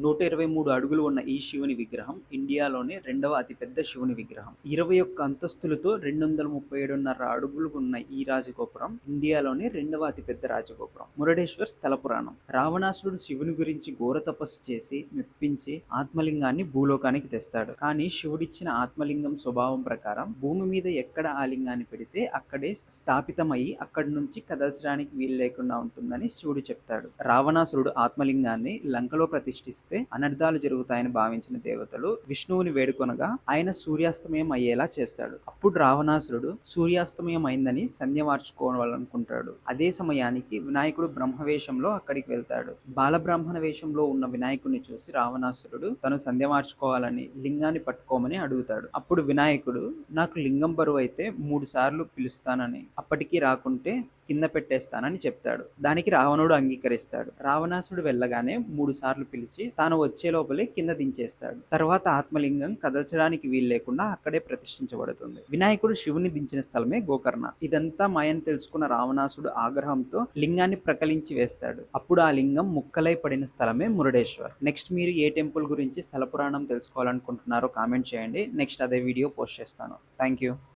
123 అడుగులు ఉన్న ఈ శివుని విగ్రహం ఇండియాలోనే రెండవ అతిపెద్ద శివుని విగ్రహం. 21 అంతస్తులతో 237.5 అడుగులు ఉన్న ఈ రాజగోపురం ఇండియాలోనే రెండవ అతిపెద్ద రాజగోపురం. మురుడేశ్వర్ స్థల పురాణం. రావణాసురుడు శివుని గురించి ఘోర తపస్సు చేసి మెప్పించి ఆత్మలింగాన్ని భూలోకానికి తెస్తాడు. కానీ శివుడిచ్చిన ఆత్మలింగం స్వభావం ప్రకారం భూమి మీద ఎక్కడ ఆ లింగాన్ని పెడితే అక్కడే స్థాపితమయ్యి అక్కడి నుంచి కదల్చడానికి వీలు లేకుండా ఉంటుందని శివుడు చెప్తాడు. రావణాసురుడు ఆత్మలింగాన్ని లంకలో ప్రతిష్ఠిస్తే అనర్థాలు జరుగుతాయని భావించిన దేవతలు విష్ణువుని వేడుకొనగా ఆయన సూర్యాస్తమయం అయ్యేలా చేస్తాడు. అప్పుడు రావణాసురుడు సూర్యాస్తమయం అయిందని సంధ్య మార్చుకోవాలనుకుంటాడు. అదే సమయానికి వినాయకుడు బ్రహ్మవేషంలో అక్కడికి వెళ్తాడు. బాలబ్రాహ్మణ వేషంలో ఉన్న వినాయకుడిని చూసి రావణాసురుడు తను సంధ్య మార్చుకోవాలని లింగాన్ని పట్టుకోమని అడుగుతాడు. అప్పుడు వినాయకుడు నాకు లింగం బరువు అయితే 3 సార్లు పిలుస్తానని, అప్పటికీ రాకుంటే కింద పెట్టేస్తానని చెప్తాడు. దానికి రావణుడు అంగీకరిస్తాడు. రావణాసుడు వెళ్ళగానే 3 సార్లు పిలిచి తాను వచ్చే లోపలే కింద దించేస్తాడు. తర్వాత ఆత్మలింగం కదల్చడానికి వీలు లేకుండా అక్కడే ప్రతిష్ఠించబడుతుంది. వినాయకుడు శివుని దించిన స్థలమే గోకర్ణ. ఇదంతా మాయని తెలుసుకున్న రావణాసుడు ఆగ్రహంతో లింగాన్ని ప్రకలించి వేస్తాడు. అప్పుడు ఆ లింగం ముక్కలై పడిన స్థలమే మురుడేశ్వర్. నెక్స్ట్ మీరు ఏ టెంపుల్ గురించి స్థల పురాణం తెలుసుకోవాలనుకుంటున్నారో కామెంట్ చేయండి. నెక్స్ట్ అదే వీడియో పోస్ట్ చేస్తాను. Thank you.